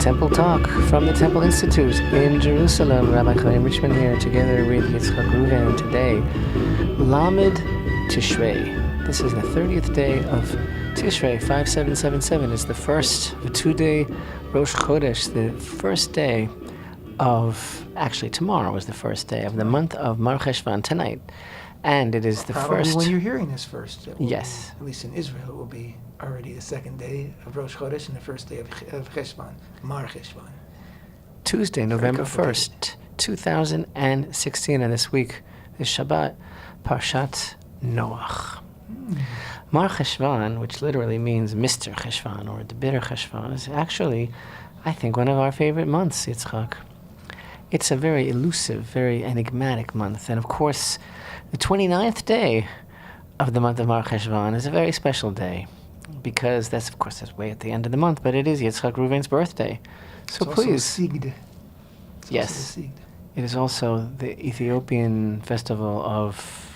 Temple Talk from the Temple Institute in Jerusalem. Rabbi Richman here together with Yitzchak Reuven today. Lamed Tishrei. This is the 30th day of Tishrei, 5777. It's the first, the 2-day Rosh Chodesh, the first day of, actually tomorrow is the first day of the month of Marheshvan, tonight. And it is the Probably first... when you're hearing this first. Yes. At least in Israel, it will be already the second day of Rosh Chodesh and the first day of Cheshvan, Marheshvan. Tuesday, November 1st, 2016, and this week is Shabbat, Parshat Noach. Marheshvan, which literally means Mr. Cheshvan or the bitter Cheshvan, is actually, I think, one of our favorite months, Yitzchak. It's a very elusive, very enigmatic month, and of course, the 29th day of the month of Marheshvan is a very special day, because that's way at the end of the month, but it is Yitzchak Reuven's birthday. So it's please. Also Sigd. Yes. It is also the Ethiopian festival of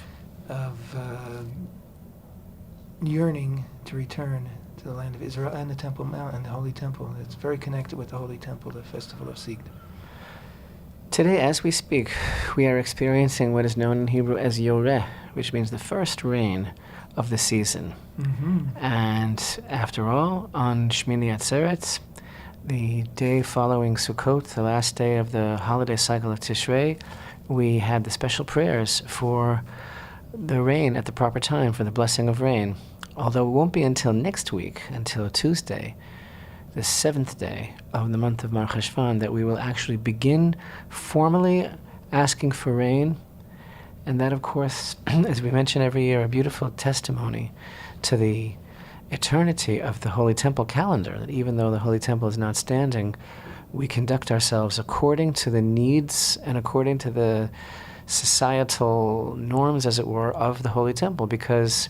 yearning to return to the land of Israel and the Temple Mount and the Holy Temple. It's very connected with the Holy Temple, the festival of Sigd. Today, as we speak, we are experiencing what is known in Hebrew as Yoreh, which means the first rain of the season. Mm-hmm. And after all, on Shmini Atzeret, the day following Sukkot, the last day of the holiday cycle of Tishrei, we had the special prayers for the rain at the proper time, for the blessing of rain. Although it won't be until next week, until Tuesday, the 7th day of the month of Marheshvan, that we will actually begin formally asking for rain. And that, of course, as we mention every year, a beautiful testimony to the eternity of the Holy Temple calendar, that even though the Holy Temple is not standing, we conduct ourselves according to the needs and according to the societal norms, as it were, of the Holy Temple, because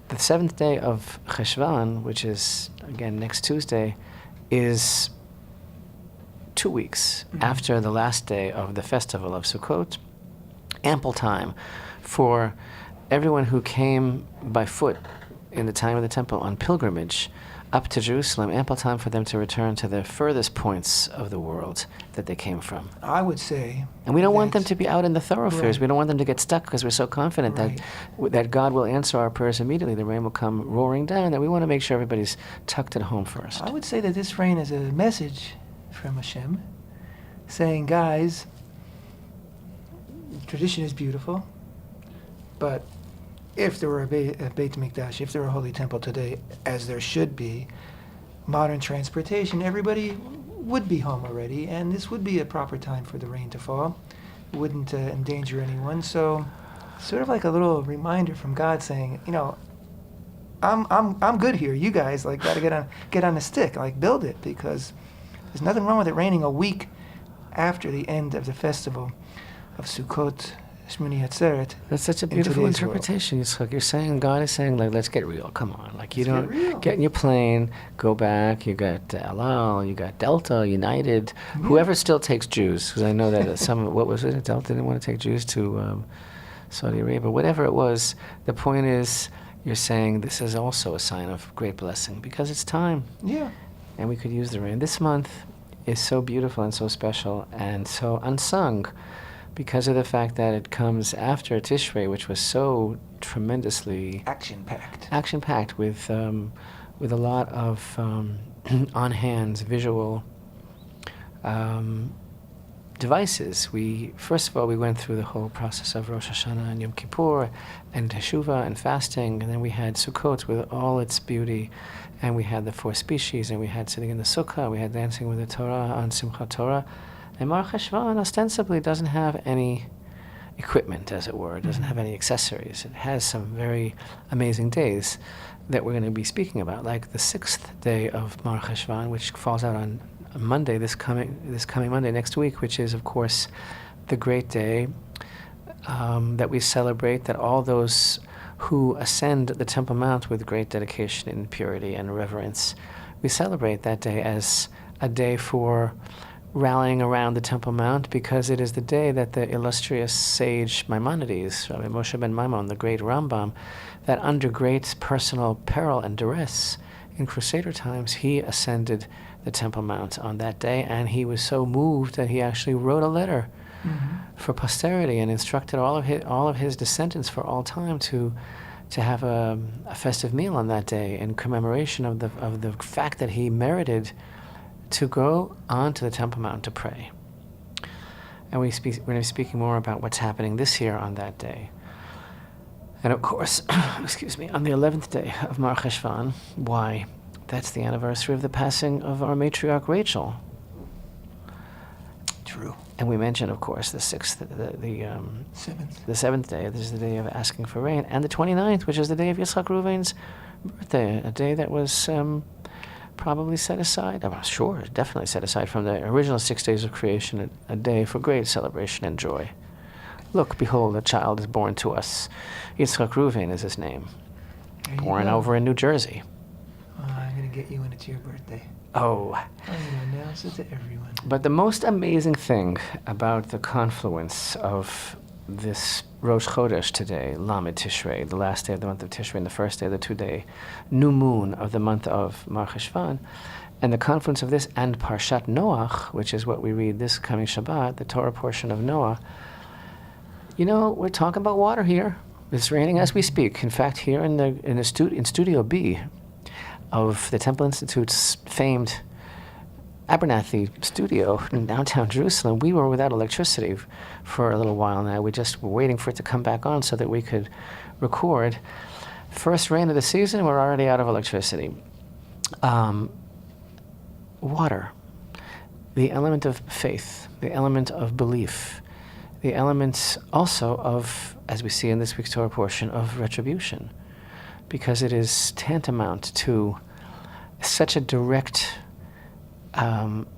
the 7th day of Cheshvan, which is, again, next Tuesday, is 2 weeks after the last day of the festival of Sukkot. Ample time for everyone who came by foot in the time of the temple on pilgrimage up to Jerusalem, ample time for them to return to the furthest points of the world that they came from. I would say... And we don't want them to be out in the thoroughfares. Right. We don't want them to get stuck because we're so confident that God will answer our prayers immediately. The rain will come roaring down, that we want to make sure everybody's tucked at home first. I would say that this rain is a message from Hashem saying, guys, tradition is beautiful, but if there were a Beit Mikdash, if there were a Holy Temple today, as there should be, modern transportation, everybody would be home already, and this would be a proper time for the rain to fall. It wouldn't endanger anyone. So, sort of like a little reminder from God saying, you know, I'm good here. You guys got to get on the stick, build it, because there's nothing wrong with it raining a week after the end of the festival of Sukkot, Shmini Atzeret. That's such a beautiful interpretation, Yitzchak. You're saying, God is saying, let's get real. Come on. Get in your plane, go back. You got El Al, you got Delta, United, whoever still takes Jews. Because I know that what was it? Delta didn't want to take Jews to Saudi Arabia. Whatever it was, the point is, you're saying this is also a sign of great blessing because it's time. Yeah. And we could use the rain. This month is so beautiful and so special and so unsung, because of the fact that it comes after Tishrei, which was so tremendously action-packed with a lot of on-hands visual devices. First of all, we went through the whole process of Rosh Hashanah and Yom Kippur and Teshuvah and fasting, and then we had Sukkot with all its beauty, and we had the 4 species, and we had sitting in the Sukkah, we had dancing with the Torah on Simchat Torah. And Marheshvan ostensibly doesn't have any equipment, as it were. It doesn't have any accessories. It has some very amazing days that we're going to be speaking about, like the 6th day of Marheshvan, which falls out on Monday, this coming Monday next week, which is, of course, the great day that we celebrate, that all those who ascend the Temple Mount with great dedication and purity and reverence, we celebrate that day as a day for rallying around the Temple Mount, because it is the day that the illustrious sage Maimonides, Rabbi Moshe ben Maimon, the great Rambam, that under great personal peril and duress in Crusader times, he ascended the the Temple Mount on that day, and he was so moved that he actually wrote a letter for posterity and instructed all of his descendants for all time to have a festive meal on that day in commemoration of the fact that he merited to go onto the Temple Mount to pray. And we're going to be speaking more about what's happening this year on that day. And of course, excuse me, on the 11th day of Marheshvan, why? That's the anniversary of the passing of our matriarch Rachel. True. And we mentioned, of course, the seventh day. This is the day of asking for rain, and the 29th, which is the day of Yitzchak Reuven's birthday, a day that was probably set aside. I'm sure, definitely set aside from the original 6 days of creation, a day for great celebration and joy. Look, behold, a child is born to us. Yitzchak Reuven is his name. Born over in New Jersey. I'm going to get you when it's your birthday. Oh. I'm going to announce it to everyone. But the most amazing thing about the confluence of this Rosh Chodesh today, Lamed Tishrei, the last day of the month of Tishrei and the first day of the 2-day new moon of the month of Marheshvan, and the confluence of this and Parshat Noach, which is what we read this coming Shabbat, the Torah portion of Noah. You know, we're talking about water here. It's raining as we speak. In fact, here in Studio B of the Temple Institute's famed Abernathy studio in downtown Jerusalem, we were without electricity for a little while now. We just were waiting for it to come back on so that we could record. First rain of the season, we're already out of electricity. Water, the element of faith, the element of belief, the elements also of, as we see in this week's Torah portion, of retribution, because it is tantamount to such a direct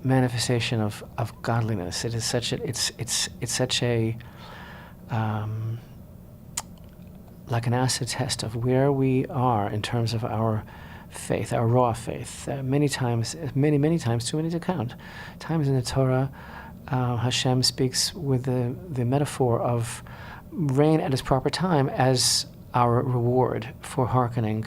manifestation of godliness. It is such a, it's such a like an acid test of where we are in terms of our faith, our raw faith. Many times, too many to count. Times in the Torah, Hashem speaks with the metaphor of rain at its proper time as our reward for hearkening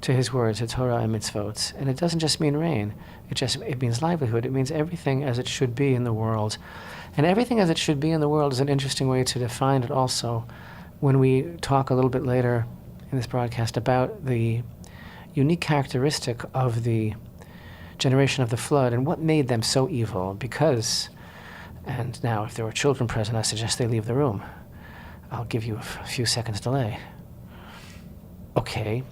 to his words, the Torah and mitzvot. And it doesn't just mean rain. It means livelihood. It means everything as it should be in the world. And everything as it should be in the world is an interesting way to define it also when we talk a little bit later in this broadcast about the unique characteristic of the generation of the flood and what made them so evil. Because, and now if there were children present, I suggest they leave the room. I'll give you a few seconds delay. Okay,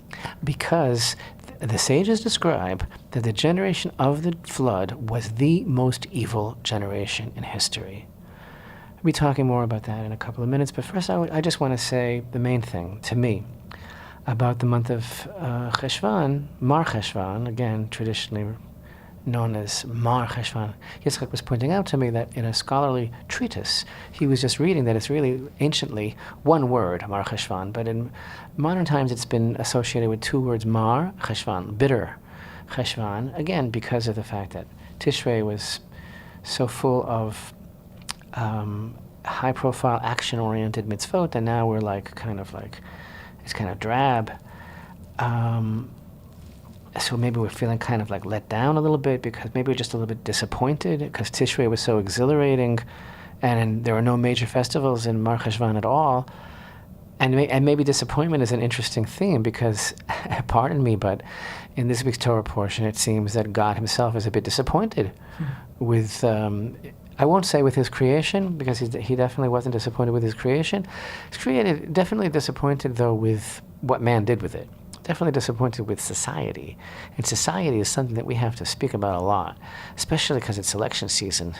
because the sages describe that the generation of the flood was the most evil generation in history. I'll be talking more about that in a couple of minutes, but first I just want to say the main thing to me about the month of Cheshvan, Marcheshvan, again traditionally known as Marcheshvan. Yitzchak was pointing out to me that in a scholarly treatise, he was just reading that it's really anciently one word, Marcheshvan, but in modern times it's been associated with two words, Marcheshvan, bitter Cheshvan, again because of the fact that Tishrei was so full of high-profile, action-oriented mitzvot, and now we're it's kind of drab. So maybe we're feeling kind of like let down a little bit because maybe we're just a little bit disappointed because Tishrei was so exhilarating and there were no major festivals in Marheshvan at all. And maybe disappointment is an interesting theme because, pardon me, but in this week's Torah portion it seems that God himself is a bit disappointed with, I won't say with his creation because he definitely wasn't disappointed with his creation. He's definitely disappointed though with what man did with it. Definitely disappointed with society. And society is something that we have to speak about a lot, especially because it's election season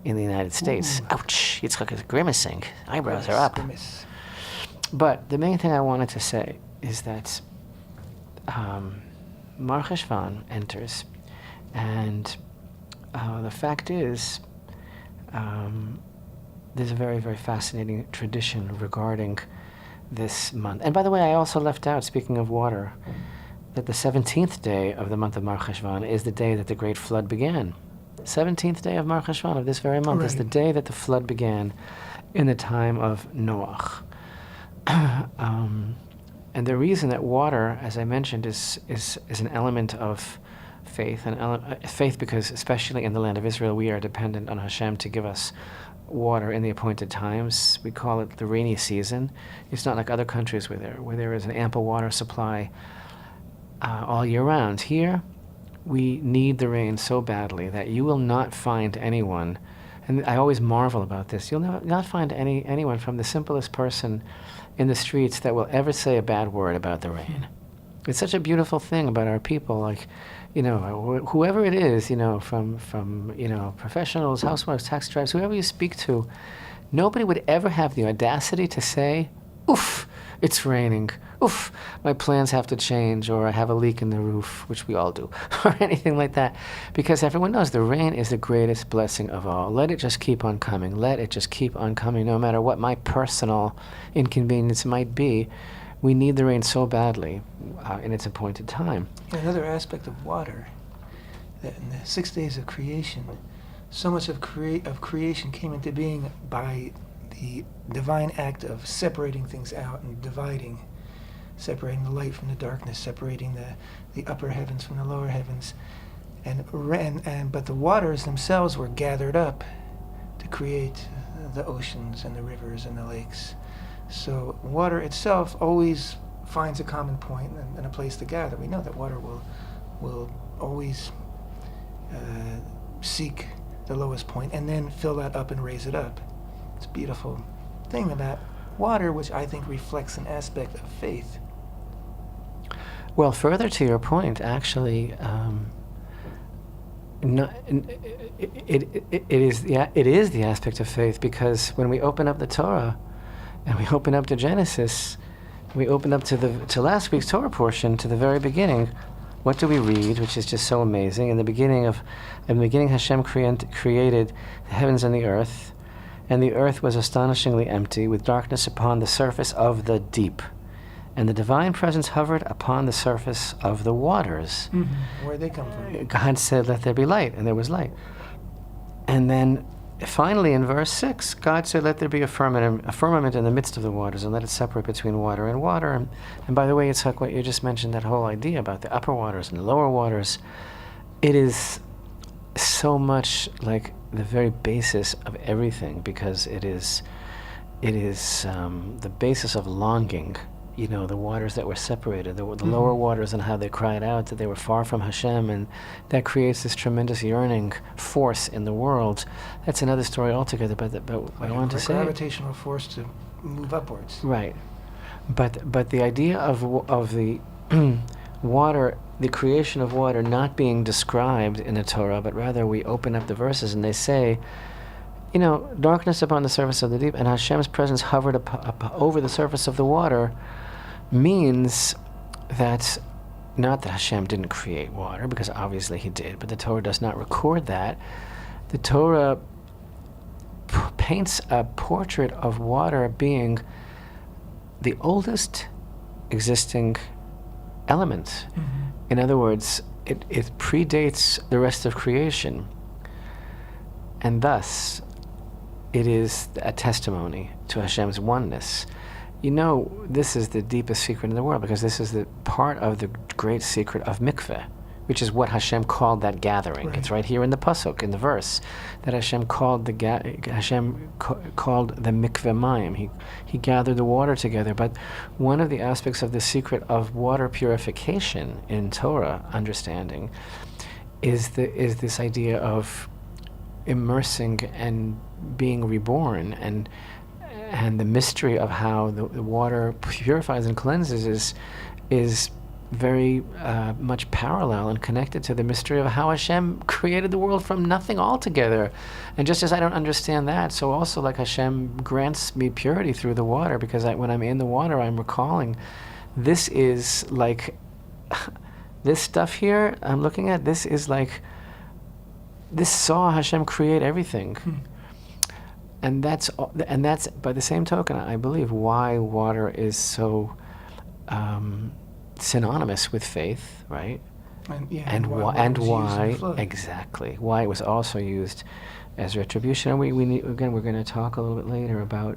in the United States. Ooh. Ouch! Yitzchak is grimacing. Eyebrows are up. Grimace. But the main thing I wanted to say is that Marheshvan enters, and the fact is there's a very, very fascinating tradition regarding this month. And by the way, I also left out, speaking of water, that the 17th day of the month of Marheshvan is the day that the great flood began. 17th day of Marheshvan of this very month is the day that the flood began in the time of Noach. And the reason that water, as I mentioned, is an element of faith, and faith because especially in the land of Israel, we are dependent on Hashem to give us water in the appointed times. We call it the rainy season. It's not like other countries where there is an ample water supply all year round. Here, we need the rain so badly that you will not find anyone, and I always marvel about this, you'll not find anyone from the simplest person in the streets that will ever say a bad word about the rain. It's such a beautiful thing about our people, like, whoever it is, from professionals, housewives, taxi drivers, whoever you speak to, nobody would ever have the audacity to say, oof, it's raining, oof, my plans have to change, or I have a leak in the roof, which we all do, or anything like that. Because everyone knows the rain is the greatest blessing of all. Let it just keep on coming. Let it just keep on coming, no matter what my personal inconvenience might be. We need the rain so badly in its appointed time. Another aspect of water, that in the 6 days of creation, so much of creation came into being by the divine act of separating things out and separating the light from the darkness, separating the upper heavens from the lower heavens, but the waters themselves were gathered up to create the oceans and the rivers and the lakes. So water itself always finds a common point and a place to gather. We know that water will always seek the lowest point and then fill that up and raise it up. It's a beautiful thing about water, which I think reflects an aspect of faith. Well, further to your point, actually, it is the aspect of faith, because when we open up the Torah, and we open up to Genesis, we open up to last week's Torah portion, to the very beginning. What do we read, which is just so amazing? In the beginning, Hashem created the heavens and the earth was astonishingly empty, with darkness upon the surface of the deep. And the divine presence hovered upon the surface of the waters. Mm-hmm. Where'd they come from? God said, let there be light, and there was light. And then finally, in verse 6, God said, let there be a firmament in the midst of the waters, and let it separate between water and water. And by the way, Yitzchak, what you just mentioned, that whole idea about the upper waters and the lower waters, it is so much like the very basis of everything, because it is the basis of longing. The waters that were separated, the lower waters, and how they cried out that they were far from Hashem, and that creates this tremendous yearning force in the world. That's another story altogether, but what I want to say... gravitational force to move upwards. Right. But the idea of the water, the creation of water not being described in the Torah, but rather we open up the verses and they say, darkness upon the surface of the deep, and Hashem's presence hovered up over the surface of the water, means that, not that Hashem didn't create water, because obviously he did, but the Torah does not record that. The Torah paints a portrait of water being the oldest existing element. Mm-hmm. In other words, it predates the rest of creation, and thus it is a testimony to Hashem's oneness. This is the deepest secret in the world, because this is the part of the great secret of mikveh, which is what Hashem called that gathering. Right. It's right here in the pasuk, in the verse, that Hashem called the mikveh mayim. He gathered the water together. But one of the aspects of the secret of water purification in Torah understanding is this idea of immersing and being reborn, and the mystery of how the water purifies and cleanses is very much parallel and connected to the mystery of how Hashem created the world from nothing altogether. And just as I don't understand that, so also like Hashem grants me purity through the water, because when I'm in the water, I'm recalling, this is like, this stuff here I'm looking at, this is like, this saw Hashem create everything. And that's by the same token, I believe, why water is so synonymous with faith, right? And why exactly why it was also used as retribution. And we need, again, we're going to talk a little bit later about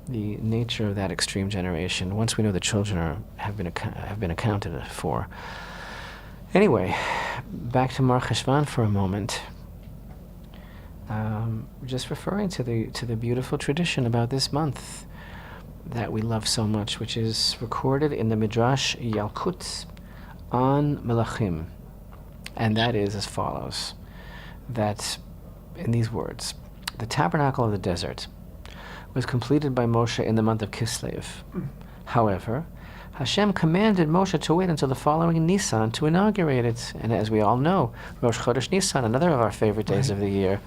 the nature of that extreme generation once we know the children have been accounted for. Anyway, back to Marheshvan for a moment. Just referring to the beautiful tradition about this month that we love so much, which is recorded in the Midrash Yalkut on Melachim, and that is as follows: that in these words, the tabernacle of the desert was completed by Moshe in the month of Kislev. However, Hashem commanded Moshe to wait until the following Nisan to inaugurate it. And as we all know, Rosh Chodesh Nisan, another of our favorite days of the year,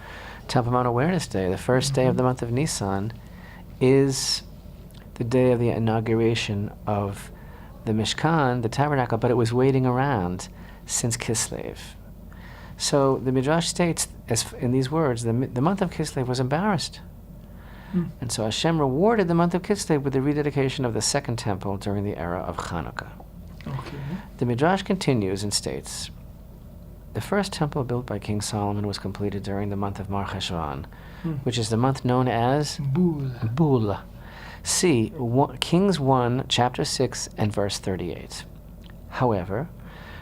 Temple Mount Awareness Day, the first day of the month of Nisan, is the day of the inauguration of the Mishkan, the tabernacle, but it was waiting around since Kislev. So the Midrash states, as in these words, the month of Kislev was embarrassed. And so Hashem rewarded the month of Kislev with the rededication of the second temple during the era of Chanukah. Okay. The Midrash continues and states, the first temple built by King Solomon was completed during the month of Marheshvan, which is the month known as Bul. See Kings 1, chapter 6, and verse 38. However,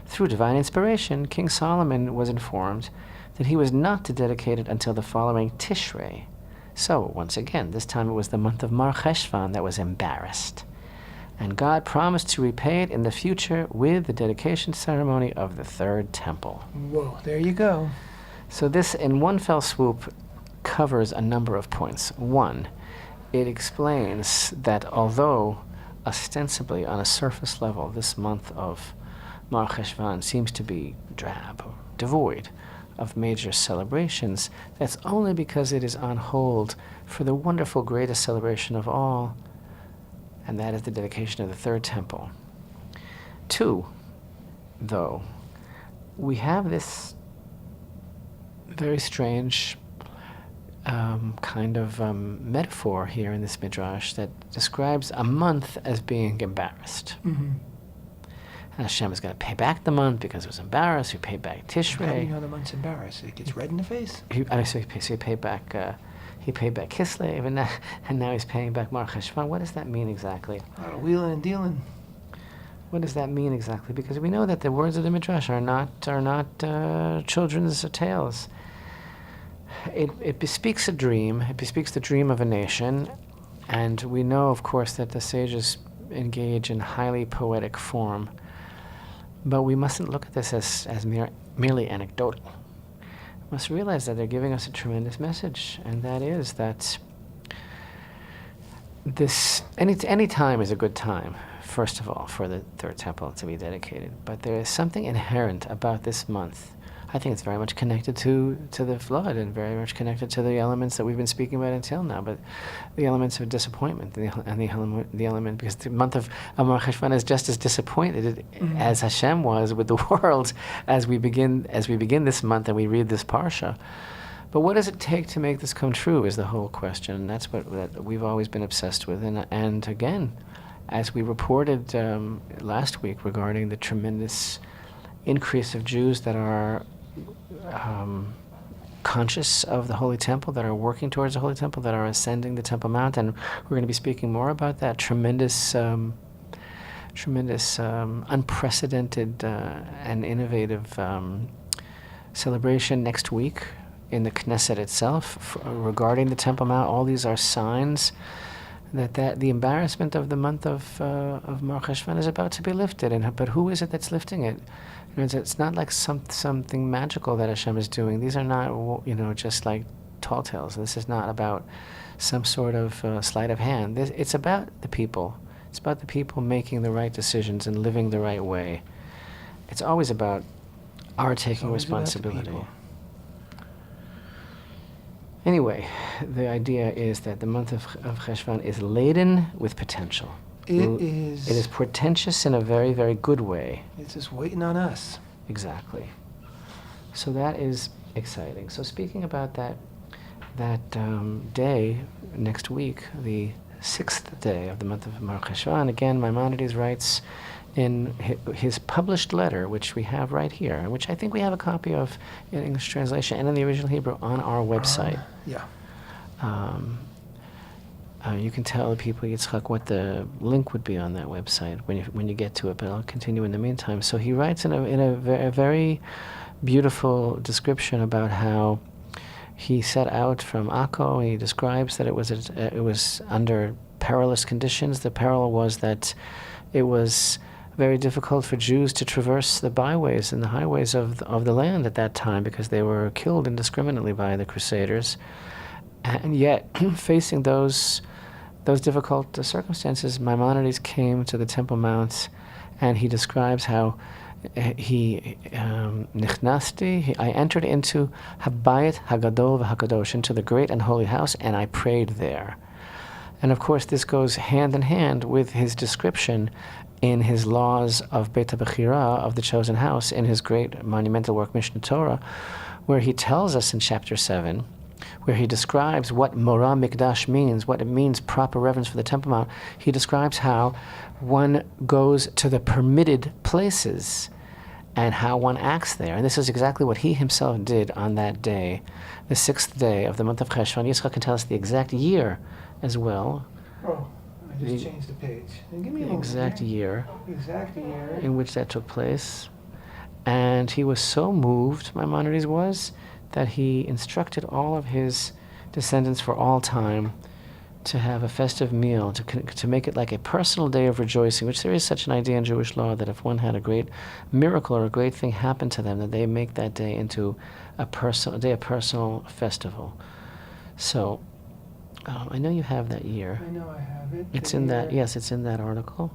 through divine inspiration, King Solomon was informed that he was not to dedicate it until the following Tishrei. So, once again, this time it was the month of Marcheshvan that was embarrassed. And God promised to repay it in the future with the dedication ceremony of the third temple. Whoa, there you go. So this, in one fell swoop, covers a number of points. One, it explains that although ostensibly on a surface level this month of Marheshvan seems to be drab or devoid of major celebrations, that's only because it is on hold for the wonderful greatest celebration of all, and that is the dedication of the third temple. Two, though, we have this very strange kind of metaphor here in this midrash that describes a month as being embarrassed. And Hashem is going to pay back the month because it was embarrassed. He paid back Tishrei. How do you know the month's embarrassed? It gets red in the face? He paid back Kislev, and now he's paying back Marheshvan. What does that mean exactly? A lot of wheeling and dealing. What does that mean exactly? Because we know that the words of the midrash are not children's tales. It bespeaks a dream. It bespeaks the dream of a nation, and we know, of course, that the sages engage in highly poetic form. But we mustn't look at this as merely anecdotal. We must realize that they're giving us a tremendous message, and that is that any time is a good time, first of all, for the third temple to be dedicated. But there is something inherent about this month. I think it's very much connected to the flood and very much connected to the elements that we've been speaking about until now, but the elements of disappointment and the element, because the month of Marheshvan is just as disappointed as Hashem was with the world as we begin this month and we read this parsha. But what does it take to make this come true is the whole question, and that's what we've always been obsessed with. And again, as we reported last week regarding the tremendous increase of Jews that are conscious of the Holy Temple, that are working towards the Holy Temple, that are ascending the Temple Mount, and we're going to be speaking more about that tremendous, unprecedented and innovative celebration next week in the Knesset itself regarding the Temple Mount. All these are signs that the embarrassment of the month of Marheshvan is about to be lifted. But who is it that's lifting it? It's not like something magical that Hashem is doing. These are not, just like tall tales. This is not about some sort of sleight of hand. It's about the people. It's about the people making the right decisions and living the right way. It's always about our taking responsibility. Anyway, the idea is that the month of Cheshvan is laden with potential. It is portentous in a very, very good way. It's just waiting on us. Exactly. So that is exciting. So speaking about that day next week, the 6th day of the month of Marcheshvan, again, Maimonides writes in his published letter, which we have right here, which I think we have a copy of in English translation and in the original Hebrew on our website. You can tell the people, Yitzchak, what the link would be on that website when you get to it, but I'll continue in the meantime. So he writes in a very beautiful description about how he set out from Akko. He describes that it was under perilous conditions. The peril was that it was very difficult for Jews to traverse the byways and the highways of the land at that time because they were killed indiscriminately by the Crusaders. And yet, facing those difficult circumstances, Maimonides came to the Temple Mount, and he describes how Nichnasti, I entered into Habayit Hagadol v'Hakadosh, into the great and holy house, and I prayed there. And of course, this goes hand in hand with his description in his laws of Beit HaBechira, of the chosen house, in his great monumental work, Mishnah Torah, where he tells us in chapter 7, where he describes what Morah Mikdash means, what it means, proper reverence for the Temple Mount. He describes how one goes to the permitted places and how one acts there. And this is exactly what he himself did on that day, the 6th day of the month of Marheshvan. Yitzchak can tell us the exact year as well. Oh, I just changed the page. Give me the exact year. Exact year. In which that took place. And he was so moved, Maimonides was, that he instructed all of his descendants for all time to have a festive meal, to make it like a personal day of rejoicing, which there is such an idea in Jewish law that if one had a great miracle or a great thing happen to them, that they make that day into a day of personal festival. So, I know you have that year. I know I have it. It's in that, yes, it's in that article.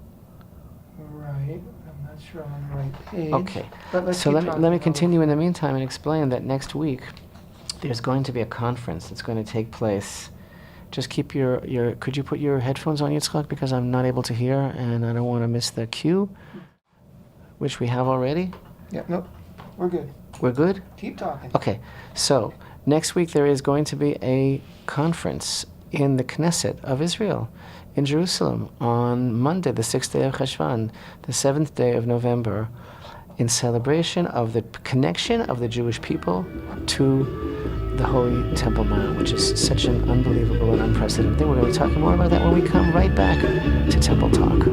Right. I'm not sure I'm on the right page. Okay. But So let me continue in the meantime and explain that next week there's going to be a conference that's going to take place. Just keep could you put your headphones on, Yitzchak, because I'm not able to hear and I don't want to miss the cue, which we have already. Yeah, nope. We're good. We're good? Keep talking. Okay. So next week there is going to be a conference in the Knesset of Israel in Jerusalem on Monday, the 6th day of Marheshvan, the 7th day of November, in celebration of the connection of the Jewish people to the Holy Temple Mount, which is such an unbelievable and unprecedented thing. We're going to be talking more about that when we come right back to Temple Talk.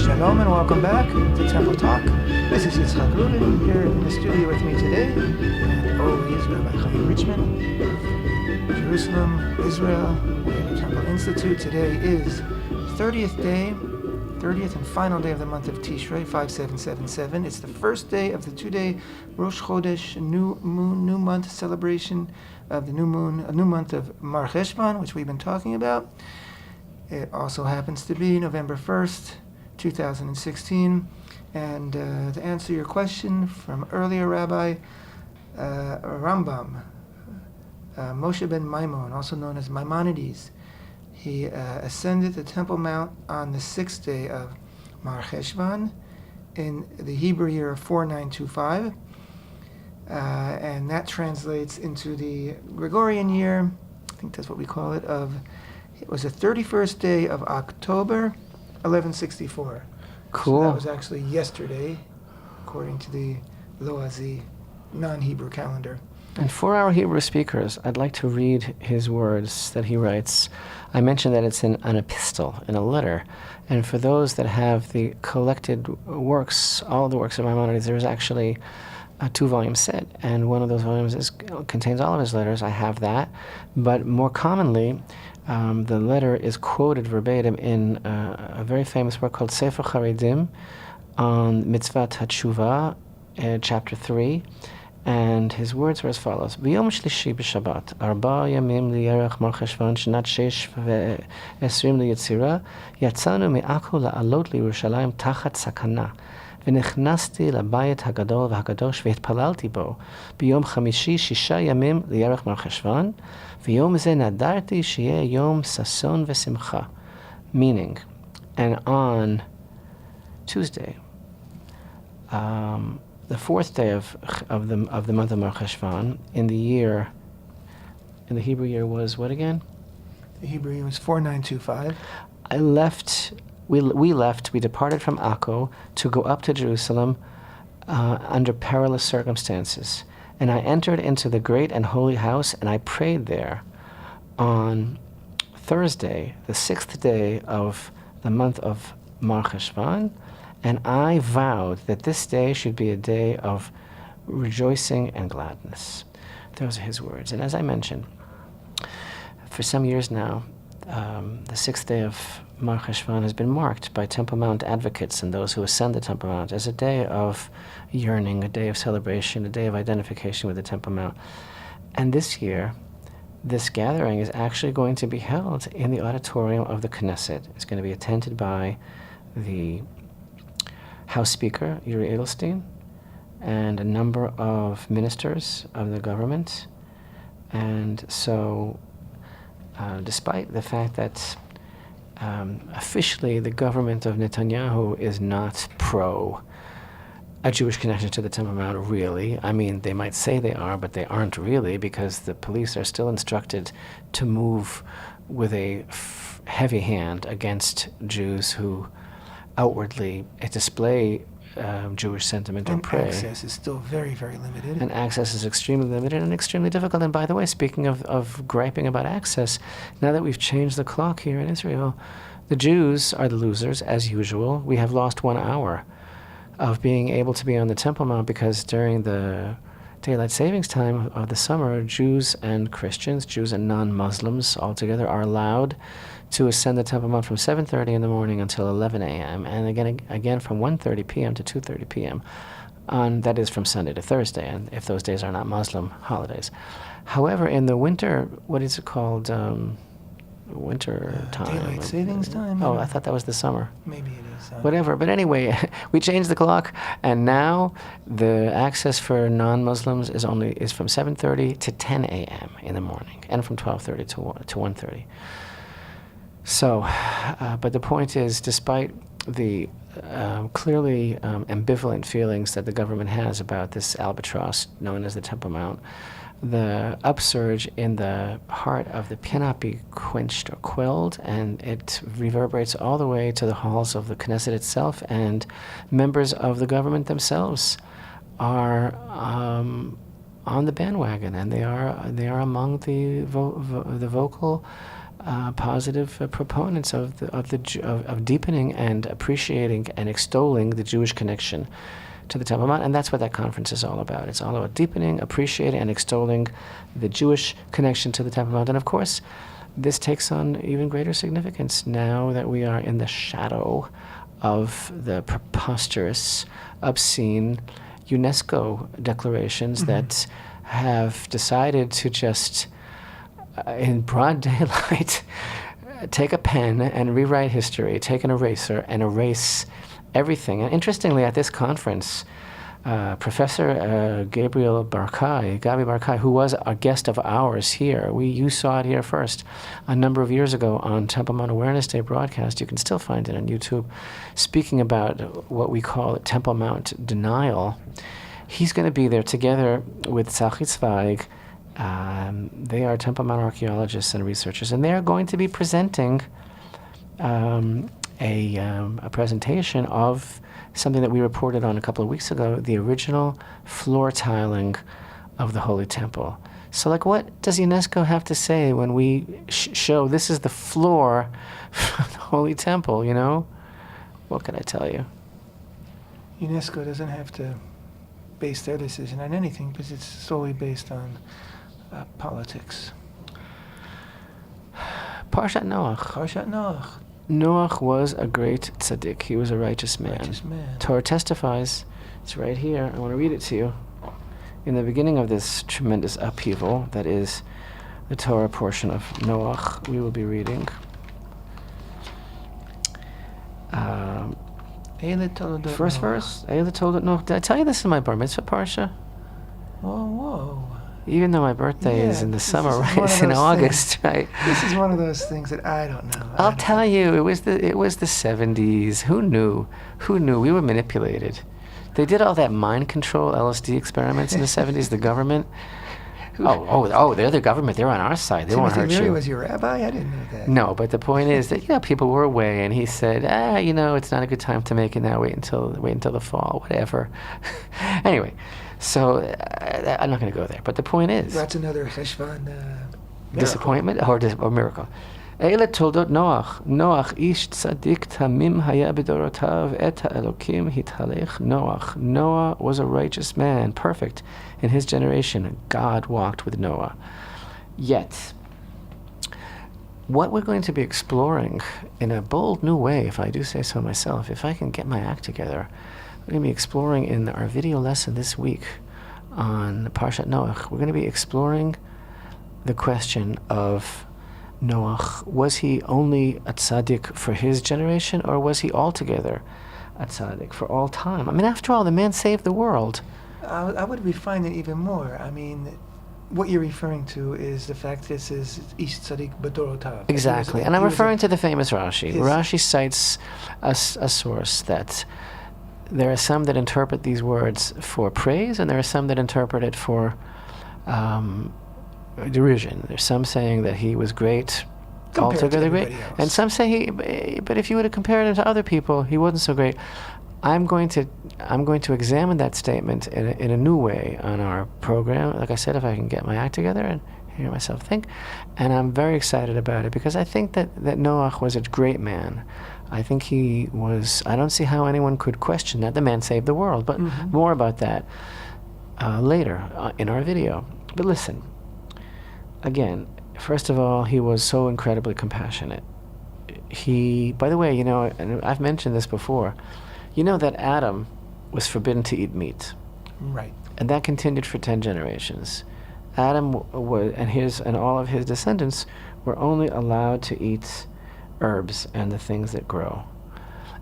Shalom and welcome back to Temple Talk. This is Yitzchak Reuven here in the studio with me today, and always Rabbi Richman, Jerusalem, Israel. We're at the Temple Institute. Today is 30th and final day of the month of Tishrei, 5777. It's the first day of the 2-day Rosh Chodesh, new month celebration of the new moon, a new month of Marheshvan, which we've been talking about. It also happens to be November 1st, 2016. And to answer your question from earlier, Rabbi, Rambam, Moshe ben Maimon, also known as Maimonides, he ascended the Temple Mount on the 6th day of Marheshvan in the Hebrew year of 4925. And that translates into the Gregorian year, I think that's what we call it, it was the 31st day of October, 1164. Cool. So that was actually yesterday, according to the Loazi non-Hebrew calendar. And for our Hebrew speakers, I'd like to read his words that he writes. I mentioned that it's in an epistle, in a letter. And for those that have the collected works, all of the works of Maimonides, there is actually a 2-volume set. And one of those volumes contains all of his letters. I have that. But more commonly, the letter is quoted verbatim in a very famous work called Sefer Charedim on Mitzvah Teshuvah, chapter 3. And his words were as follows: B'yom shlishi b'Shabbat, arba yamim liyerech Marheshvan, shnat shesh ve'esrim liyitzira, yatzanu me'Akko la'alot liYerushalayim tachat sakana, v'nechnasti labayit hagadol v'hakadosh v'etpalalti bo, b'yom chamishi shisha yamim liyerech Marheshvan, v'yom ze nadarti sheyeh yom sason v'simcha. Meaning, and on Tuesday, the fourth day of the month of Marheshvan in the Hebrew year was what again? The Hebrew year was 4925. We departed from Akko to go up to Jerusalem under perilous circumstances. And I entered into the great and holy house, and I prayed there on Thursday, the 6th day of the month of Marheshvan, and I vowed that this day should be a day of rejoicing and gladness. Those are his words. And as I mentioned, for some years now, the 6th day of Marheshvan has been marked by Temple Mount advocates and those who ascend the Temple Mount as a day of yearning, a day of celebration, a day of identification with the Temple Mount. And this year, this gathering is actually going to be held in the auditorium of the Knesset. It's going to be attended by the House Speaker, Yuri Edelstein, and a number of ministers of the government. And so, despite the fact that officially the government of Netanyahu is not pro a Jewish connection to the Temple Mount, really. I mean, they might say they are, but they aren't really, because the police are still instructed to move with a heavy hand against Jews who outwardly display Jewish sentiment or pray. And access is still very, very limited. And access is extremely limited and extremely difficult. And by the way, speaking of griping about access, now that we've changed the clock here in Israel, the Jews are the losers, as usual. We have lost 1 hour of being able to be on the Temple Mount because during the daylight savings time of the summer, Jews and Christians, Jews and non-Muslims altogether, are allowed to ascend the Temple Mount from 7:30 in the morning until 11 a.m. and again from 1:30 p.m. to 2:30 p.m. That is from Sunday to Thursday, and if those days are not Muslim holidays. However, in the winter, what is it called? Winter time. Daylight savings time? Oh, I thought that was the summer. Maybe it is. Whatever. But anyway, we changed the clock, and now the access for non-Muslims is from 7:30 to 10 a.m. in the morning, and from 12:30 to 1:30. So, but the point is, despite the clearly ambivalent feelings that the government has about this albatross known as the Temple Mount, the upsurge in the heart of the cannot be quenched or quelled, and it reverberates all the way to the halls of the Knesset itself, and members of the government themselves are on the bandwagon, and they are among the vocal positive proponents of deepening and appreciating and extolling the Jewish connection to the Temple Mount. And that's what that conference is all about. It's all about deepening, appreciating, and extolling the Jewish connection to the Temple Mount. And of course, this takes on even greater significance now that we are in the shadow of the preposterous, obscene UNESCO declarations that have decided to just, in broad daylight, take a pen and rewrite history, take an eraser and erase everything. And interestingly, at this conference, Professor Gabi Barkai, who was a guest of ours here, you saw it here first a number of years ago on Temple Mount Awareness Day broadcast. You can still find it on YouTube, speaking about what we call Temple Mount denial. He's going to be there together with Tzachi Zweig. They are Temple Mount archaeologists and researchers, and they are going to be presenting a presentation of something that we reported on a couple of weeks ago, the original floor tiling of the Holy Temple. So, what does UNESCO have to say when we show this is the floor of the Holy Temple, What can I tell you? UNESCO doesn't have to base their decision on anything because it's solely based on politics. Parshat Noach. Parshat Noach. Noach was a great tzaddik. He was a righteous man. Righteous man. Torah testifies, it's right here, I want to read it to you. in the beginning of this tremendous upheaval that is the Torah portion of Noach, we will be reading first verse. Eila toldot Noach. Did I tell you this in my bar mitzvah parsha? Whoa. Even though my birthday is in the summer, right? It's It's in August, right? This is one of those things that I don't know. I'll tell you, it was the 70s. Who knew? We were manipulated. They did all that mind control LSD experiments in the 70s. The government. They're the government. They're on our side. They won't hurt Timothy Leary you. was your rabbi? I didn't know that. No, but the point is that people were away, and he said, it's not a good time to make it now. Wait until the fall, whatever. Anyway, so I'm not going to go there. But the point is, That's another Marheshvan disappointment or miracle. Eila toldot Noach ish tzadik tamim haya b'dorotav et ha'elokim hithalech Noach. Noah was a righteous man, perfect in his generation. God walked with Noah. Yet, what we're going to be exploring in a bold new way, if I do say so myself, if I can get my act together, we're going to be exploring in our video lesson this week on Parshat Noach. We're going to be exploring the question of Noach. Was he only a tzaddik for his generation, or was he altogether a tzaddik for all time? I mean, after all, the man saved the world. I would refine it even more. I mean, what you're referring to is the fact this is ish tzadik b'dorotav. Exactly, and I'm referring to the famous Rashi. Rashi cites a source that there are some that interpret these words for praise, and there are some that interpret it for derision. There's some saying that he was great, altogether great, and some say but if you were to compare him to other people, he wasn't so great. I'm going to examine that statement in a new way on our program. Like I said, if I can get my act together and hear myself think, and I'm very excited about it because I think that Noach was a great man. I think he was. I don't see how anyone could question that. The man saved the world, but more about that later in our video. But listen. Again, first of all, he was so incredibly compassionate. By the way, and I've mentioned this before, that Adam was forbidden to eat meat. Right. And that continued for 10 generations. Adam and all of his descendants were only allowed to eat herbs and the things that grow.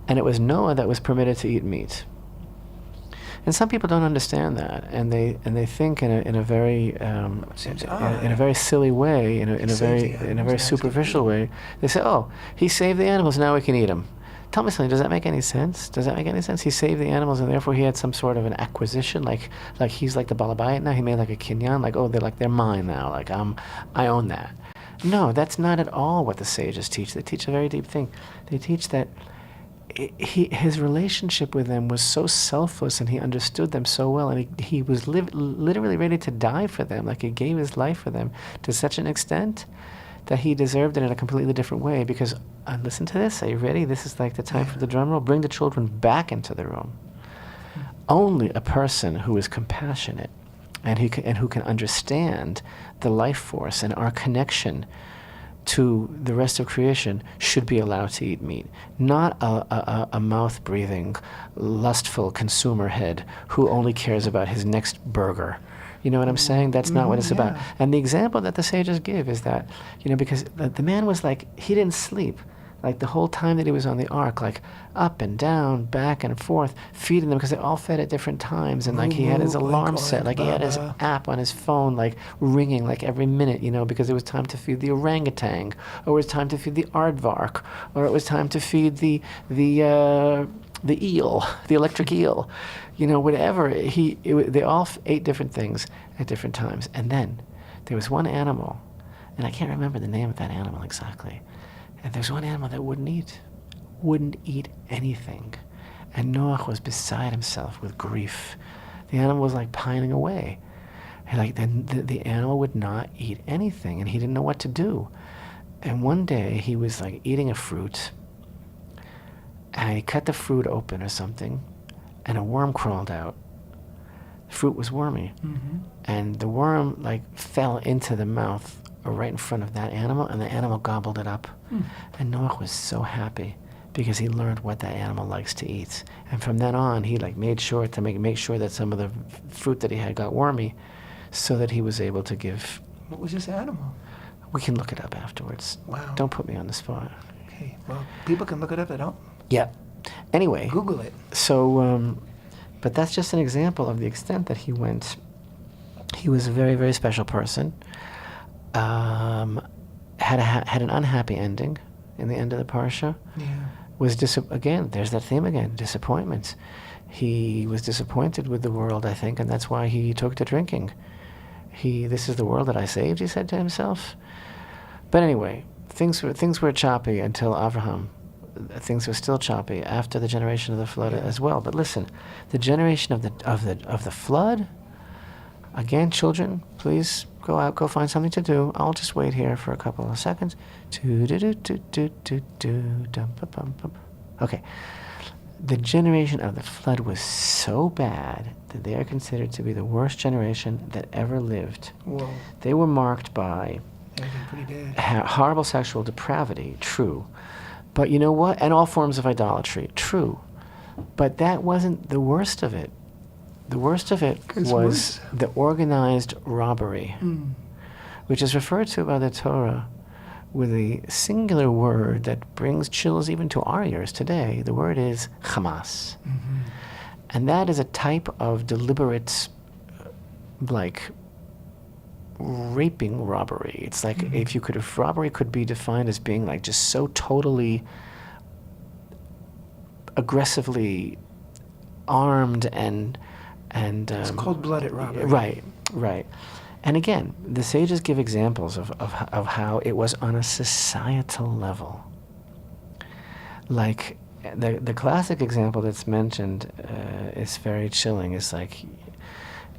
And it was Noah that was permitted to eat meat. And some people don't understand that, and they think in a very silly way, in a very superficial way. They say, "Oh, he saved the animals, now we can eat them." Tell me something. Does that make any sense? Does that make any sense? He saved the animals, and therefore he had some sort of an acquisition, like he's like the balabayit now. He made like a kinyan, they're mine now. Like I own that. No, that's not at all what the sages teach. They teach a very deep thing. They teach that his relationship with them was so selfless, and he understood them so well, and he was literally ready to die for them. Like he gave his life for them to such an extent that he deserved it in a completely different way. Because, listen to this. Are you ready? This is like the time for the drum roll. Bring the children back into the room. Only a person who is compassionate and who can understand the life force and our connection to the rest of creation should be allowed to eat meat. Not a mouth-breathing, lustful consumer head who only cares about his next burger. You know what I'm saying? That's not what it's about. And the example that the sages give is that, because the man was like, he didn't sleep. Like the whole time that he was on the ark, like up and down, back and forth, feeding them, because they all fed at different times. And like he had his alarm set, like he had his app on his phone, like ringing like every minute, because it was time to feed the orangutan, or it was time to feed the aardvark, or it was time to feed the eel, the electric eel, whatever. They all ate different things at different times. And then there was one animal, and I can't remember the name of that animal exactly. And there's one animal that wouldn't eat anything. And Noach was beside himself with grief. The animal was like pining away. And the animal would not eat anything, and he didn't know what to do. And one day he was like eating a fruit, and he cut the fruit open or something, and a worm crawled out. The fruit was wormy. And the worm like fell into the mouth right in front of that animal, and the animal gobbled it up. And Noach was so happy because he learned what that animal likes to eat. And from then on, he like made sure to make sure that some of the fruit that he had got wormy, so that he was able to give. What was this animal? We can look it up afterwards. Wow. Don't put me on the spot. Okay, well, people can look it up. They don't. Yeah. Anyway. Google it. So, but that's just an example of the extent that he went. He was a very, very special person. Had an unhappy ending in the end of the parsha. Yeah. Was again, there's that theme again, disappointment. He was disappointed with the world, I think, and that's why he took to drinking. This is the world that I saved, he said to himself. But anyway, things were choppy until Avraham. Things were still choppy after the generation of the flood as well. But listen, the generation of the flood. Again, children, please go out, go find something to do. I'll just wait here for a couple of seconds. Okay. The generation of the flood was so bad that they are considered to be the worst generation that ever lived. Whoa. They were marked by Pretty bad. Horrible sexual depravity, true. But you know what? And all forms of idolatry, true. But that wasn't the worst of it. The worst of it was the organized robbery, which is referred to by the Torah with a singular word that brings chills even to our ears today. The word is Hamas. Mm-hmm. And that is a type of deliberate, like, raping robbery. It's like if robbery could be defined as being like just so totally aggressively armed and it's cold-blooded robbery. Right. And again, the sages give examples of how it was on a societal level. Like the classic example that's mentioned is very chilling. It's like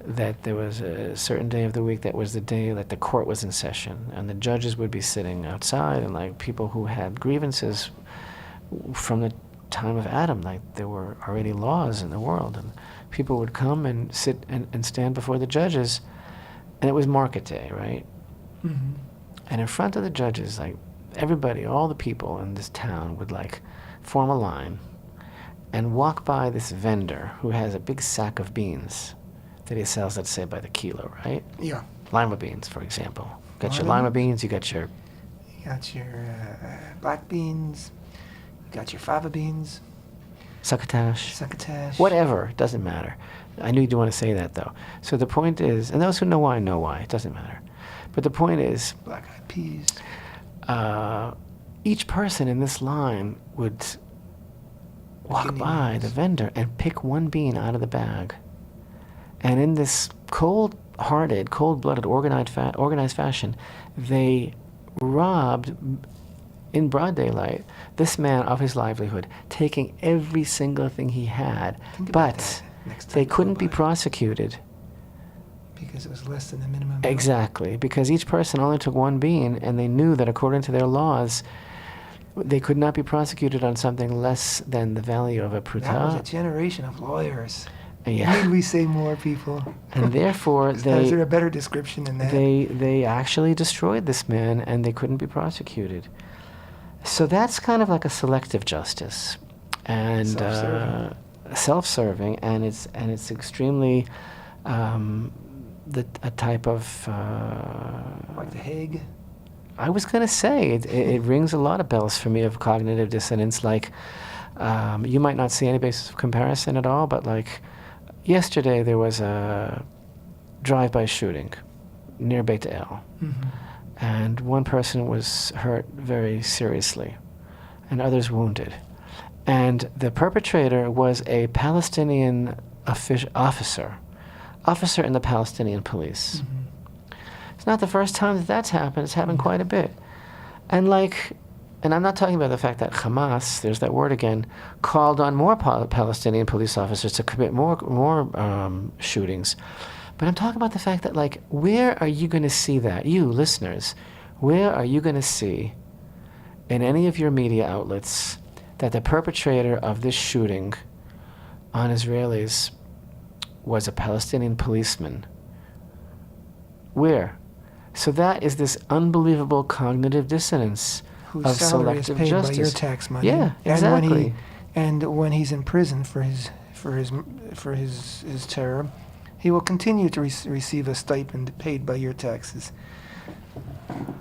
that there was a certain day of the week that was the day that the court was in session, and the judges would be sitting outside, and like people who had grievances from the time of Adam, like there were already laws in the world, and people would come and sit and stand before the judges, and it was market day, right? Mm-hmm. And in front of the judges, like everybody, all the people in this town would like form a line and walk by this vendor who has a big sack of beans that he sells, let's say, by the kilo, right? Yeah. Lima beans, for example. Got your lima beans, you got your black beans, you got your fava beans. Succotash. Whatever, doesn't matter. I knew you'd want to say that, though. So the point is, and those who know why, it doesn't matter. But the point is, black-eyed peas. Each person in this line would walk by the vendor and pick one bean out of the bag. And in this cold-hearted, cold-blooded, organized fashion, they robbed, in broad daylight, this man of his livelihood, taking every single thing he had. But they couldn't be prosecuted. Because it was less than the minimum. Exactly, because each person only took one bean, and they knew that according to their laws, they could not be prosecuted on something less than the value of a pruta. That was a generation of lawyers. Yeah. Need we say more, people? And therefore, Is there a better description than that? They actually destroyed this man, and they couldn't be prosecuted. So that's kind of like a selective justice, and self-serving, and it's extremely a type of like the Hague. I was gonna say it rings a lot of bells for me of cognitive dissonance. Like you might not see any basis of comparison at all, but like yesterday there was a drive-by shooting near Beit El. Mm-hmm. And one person was hurt very seriously, and others wounded. And the perpetrator was a Palestinian officer in the Palestinian police. Mm-hmm. It's not the first time that that's happened. It's happened quite a bit. And I'm not talking about the fact that Hamas, there's that word again, called on more Palestinian police officers to commit more shootings. But I'm talking about the fact that, like, where are you going to see that? You, listeners, where are you going to see in any of your media outlets that the perpetrator of this shooting on Israelis was a Palestinian policeman? Where? So that is this unbelievable cognitive dissonance whose of salary is selective paid justice. by your tax money. Yeah, exactly. And when he's in prison for his terror, he will continue to receive a stipend paid by your taxes,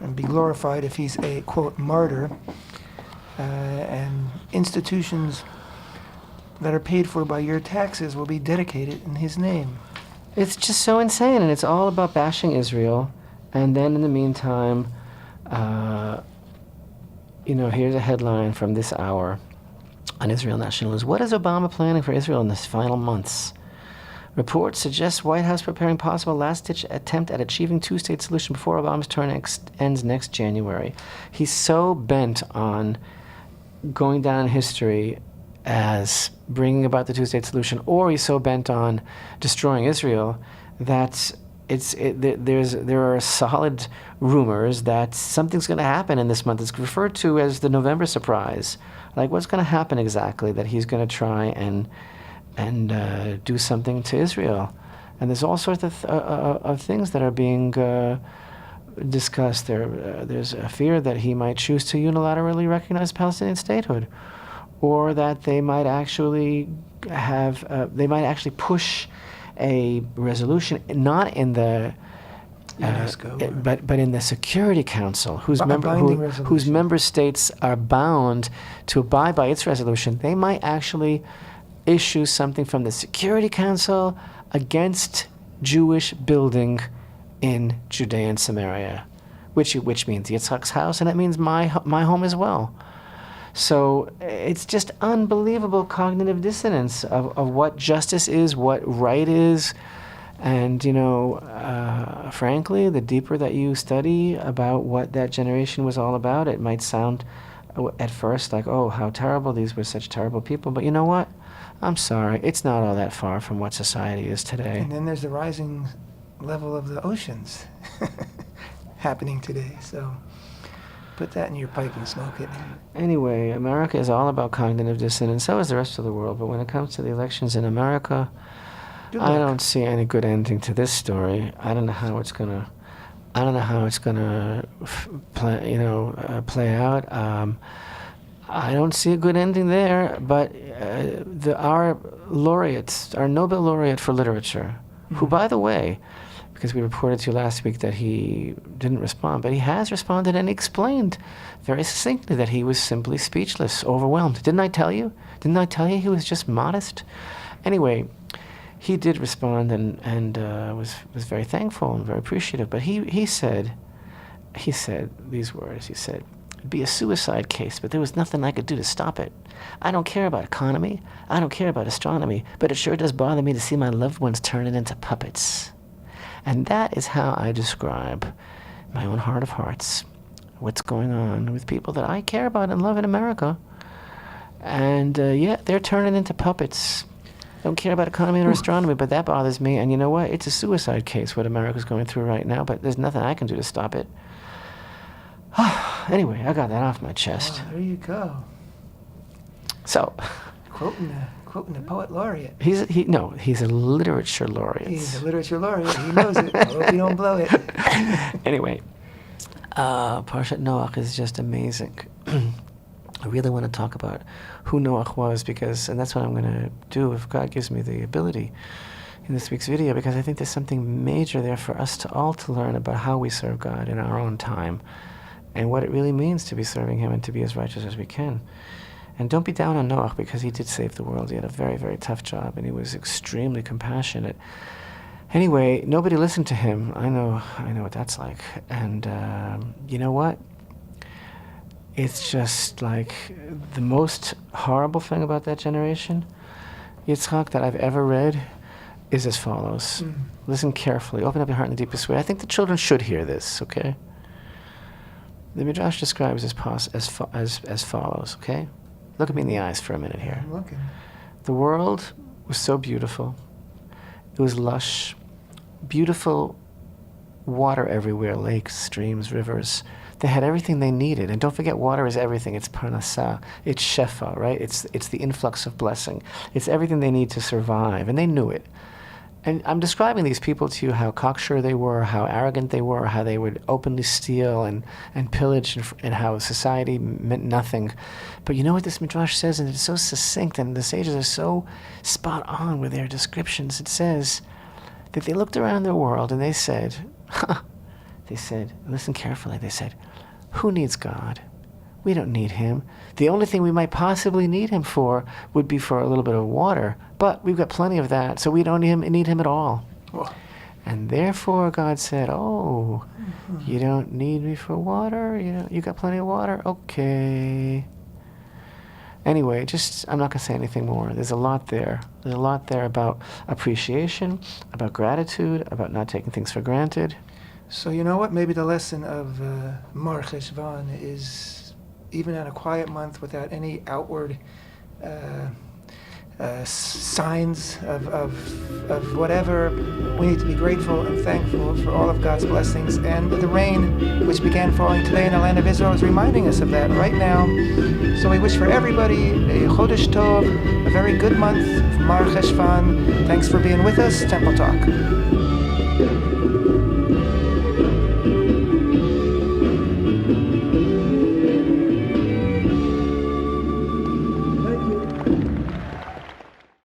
and be glorified if he's a, quote, martyr, and institutions that are paid for by your taxes will be dedicated in his name. It's just so insane, and it's all about bashing Israel. And then in the meantime, here's a headline from this hour on Israel National News. What is Obama planning for Israel in the final months? Reports suggest White House preparing possible last-ditch attempt at achieving two-state solution before Obama's term ends next January. He's so bent on going down in history as bringing about the two-state solution, or he's so bent on destroying Israel that there are solid rumors that something's going to happen in this month. It's referred to as the November surprise. Like, what's going to happen exactly? That he's going to try and do something to Israel. And there's all sorts of things that are being discussed. There's a fear that he might choose to unilaterally recognize Palestinian statehood, or that they might actually push a resolution, not in the UNESCO, but in the Security Council, whose whose member states are bound to abide by its resolution. They might actually issue something from the Security Council against Jewish building in Judea and Samaria, which means Yitzchak's house, and it means my home as well. So it's just unbelievable cognitive dissonance of what justice is, what right is. And, frankly, the deeper that you study about what that generation was all about, it might sound at first like, oh, how terrible, these were such terrible people. But you know what? I'm sorry, it's not all that far from what society is today. And then there's the rising level of the oceans happening today. So put that in your pipe and smoke it. Anyway, America is all about cognitive dissonance. So is the rest of the world. But when it comes to the elections in America, I don't see any good ending to this story. I don't know how it's gonna play out. I don't see a good ending there. But our laureates, our Nobel laureate for literature, who, by the way, because we reported to you last week that he didn't respond, but he has responded and explained very succinctly that he was simply speechless, overwhelmed. Didn't I tell you? Didn't I tell you he was just modest? Anyway, he did respond and was very thankful and very appreciative. But he said these words. He said, "It'd be a suicide case, but there was nothing I could do to stop it. I don't care about economy. I don't care about astronomy, but it sure does bother me to see my loved ones turning into puppets." And that is how I describe my own heart of hearts, what's going on with people that I care about and love in America. And they're turning into puppets. Don't care about economy or astronomy, but that bothers me. And you know what? It's a suicide case, what America's going through right now, but there's nothing I can do to stop it. Anyway, I got that off my chest. Oh, there you go. So, quoting the poet laureate. He's a literature laureate. He's a literature laureate. He knows it. I hope you don't blow it. Anyway, Parshat Noach is just amazing. I really want to talk about who Noach was, and that's what I'm going to do if God gives me the ability in this week's video, because I think there's something major there for us to learn about how we serve God in our own time and what it really means to be serving Him and to be as righteous as we can. And don't be down on Noach, because he did save the world. He had a very, very tough job, and he was extremely compassionate. Anyway, nobody listened to him. I know what that's like. And you know what? It's just like the most horrible thing about that generation, Yitzchak, that I've ever read is as follows. Listen carefully. Open up your heart in the deepest way. I think the children should hear this, okay? The Midrash describes as follows, okay? Look at me in the eyes for a minute here. I'm looking. The world was so beautiful. It was lush, beautiful water everywhere, lakes, streams, rivers. They had everything they needed. And don't forget, water is everything. It's parnasah. It's shefa, right? It's the influx of blessing. It's everything they need to survive. And they knew it. And I'm describing these people to you, how cocksure they were, how arrogant they were, how they would openly steal and pillage, and how society meant nothing. But you know what this midrash says, and it's so succinct, and the sages are so spot on with their descriptions. It says that they looked around their world and they said, listen carefully, they said, who needs God? We don't need him. The only thing we might possibly need him for would be for a little bit of water, but we've got plenty of that, so we don't need him at all. Well, And therefore God said, oh, you don't need me for water? You got plenty of water? Okay. Anyway, I'm not going to say anything more. There's a lot there. There's a lot there about appreciation, about gratitude, about not taking things for granted. so you know what? Maybe the lesson of Marheshvan is, even on a quiet month without any outward signs of whatever, we need to be grateful and thankful for all of God's blessings. And the rain, which began falling today in the land of Israel, is reminding us of that right now. So we wish for everybody a Chodesh Tov, a very good month of Marcheshvan. Thanks for being with us. Temple Talk.